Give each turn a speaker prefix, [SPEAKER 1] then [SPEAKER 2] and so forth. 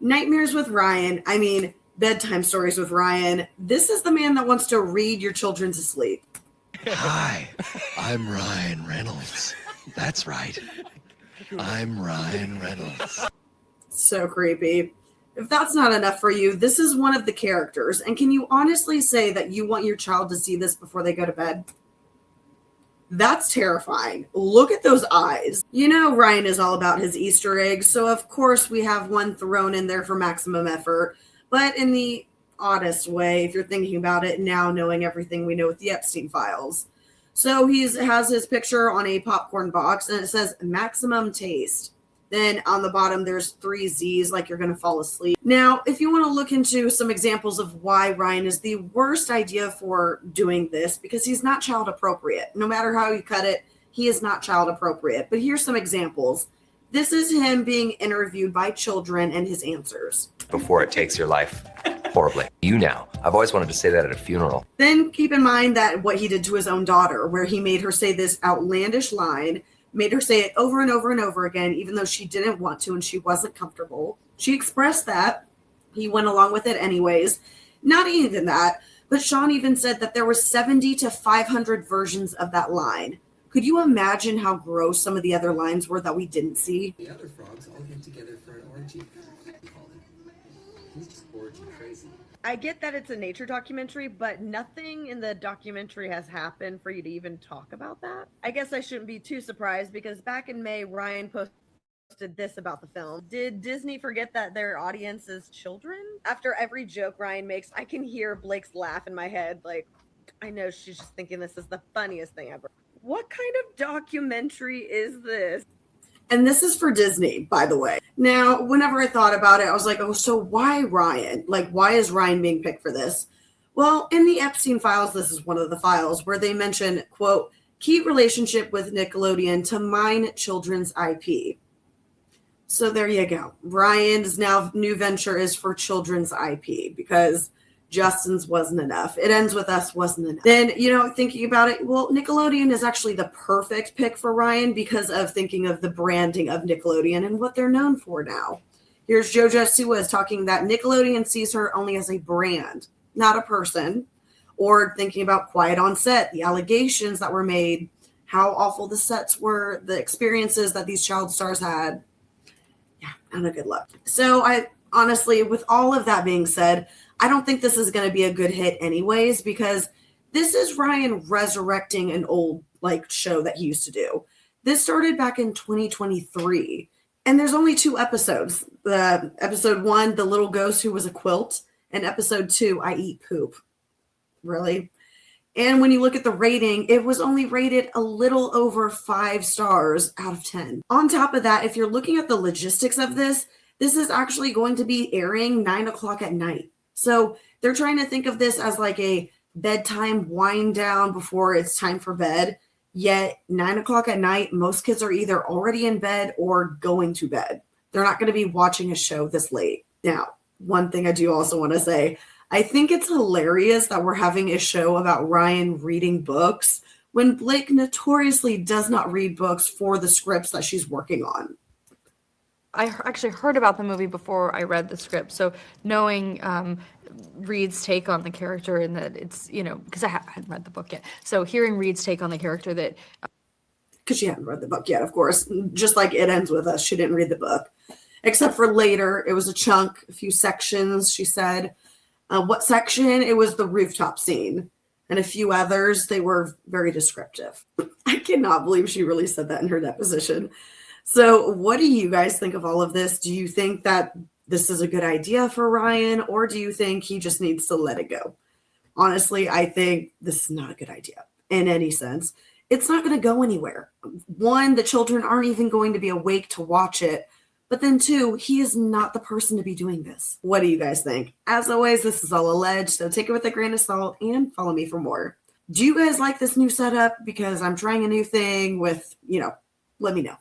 [SPEAKER 1] Nightmares with Ryan. I mean, Bedtime Stories with Ryan. This is the man that wants to read your children to sleep.
[SPEAKER 2] Hi, I'm Ryan Reynolds. That's right. I'm Ryan Reynolds.
[SPEAKER 1] So creepy. If that's not enough for you, this is one of the characters. And can you honestly say that you want your child to see this before they go to bed? That's terrifying. Look at those eyes. You know Ryan is all about his Easter eggs, so of course we have one thrown in there for maximum effort, but in the oddest way, if you're thinking about it now, knowing everything we know with the Epstein files. So he has his picture on a popcorn box, and it says maximum taste. Then on the bottom, there's 3 Z's, like you're going to fall asleep. Now, if you want to look into some examples of why Ryan is the worst idea for doing this, because he's not child appropriate. No matter how you cut it, he is not child appropriate. But here's some examples. This is him being interviewed by children and his answers.
[SPEAKER 3] Before it takes your life horribly. You now. I've always wanted to say that at a funeral.
[SPEAKER 1] Then keep in mind that what he did to his own daughter, where he made her say this outlandish line, made her say it over and over and over again, even though she didn't want to and she wasn't comfortable. She expressed that. He went along with it anyways. Not even that, but Sean even said that there were 70 to 500 versions of that line. Could you imagine how gross some of the other lines were that we didn't see?
[SPEAKER 4] The other frogs all get together for an orgy. He's just orgy crazy.
[SPEAKER 5] I get that it's a nature documentary, but nothing in the documentary has happened for you to even talk about that. I guess I shouldn't be too surprised because back in May, Ryan posted this about the film. Did Disney forget that their audience is children? After every joke Ryan makes, I can hear Blake's laugh in my head. Like, I know she's just thinking this is the funniest thing ever. What kind of documentary is this?
[SPEAKER 1] And this is for Disney, by the way. Now, whenever I thought about it, I was like, oh, so why Ryan? Like, why is Ryan being picked for this? Well, in the Epstein files, this is one of the files where they mention, quote, key relationship with Nickelodeon to mine children's IP. So there you go. Ryan's now new venture is for children's IP because Justin's wasn't enough. It ends with us wasn't enough. Then, thinking about it, well, Nickelodeon is actually the perfect pick for Ryan because of thinking of the branding of Nickelodeon and what they're known for now. Here's JoJo Siwa talking that Nickelodeon sees her only as a brand, not a person. Or thinking about Quiet on Set, the allegations that were made, how awful the sets were, the experiences that these child stars had. Yeah, not a good look. So I honestly, with all of that being said, I don't think this is going to be a good hit anyways, because this is Ryan resurrecting an old show that he used to do. This started back in 2023, and there's only 2 episodes. Episode 1, The Little Ghost Who Was a Quilt, and episode 2, I Eat Poop. Really? And when you look at the rating, it was only rated a little over 5 stars out of 10. On top of that, if you're looking at the logistics of this is actually going to be airing 9 o'clock at night. So they're trying to think of this as like a bedtime wind down before it's time for bed. Yet 9 o'clock at night, most kids are either already in bed or going to bed. They're not going to be watching a show this late. Now, one thing I do also want to say, I think it's hilarious that we're having a show about Ryan reading books when Blake notoriously does not read books for the scripts that she's working on.
[SPEAKER 6] I actually heard about the movie before I read the script. So knowing Reed's take on the character and that it's, because I hadn't read the book yet. So hearing Reed's take on the character that...
[SPEAKER 1] Because she hadn't read the book yet, of course. Just like It Ends With Us, she didn't read the book. Except for later, it was a chunk, a few sections, she said. What section? It was the rooftop scene. And a few others, they were very descriptive. I cannot believe she really said that in her deposition. So what do you guys think of all of this? Do you think that this is a good idea for Ryan, or do you think he just needs to let it go? Honestly, I think this is not a good idea in any sense. It's not going to go anywhere. 1, the children aren't even going to be awake to watch it. But then 2, he is not the person to be doing this. What do you guys think? As always, this is all alleged, so take it with a grain of salt and follow me for more. Do you guys like this new setup? Because I'm trying a new thing with, let me know.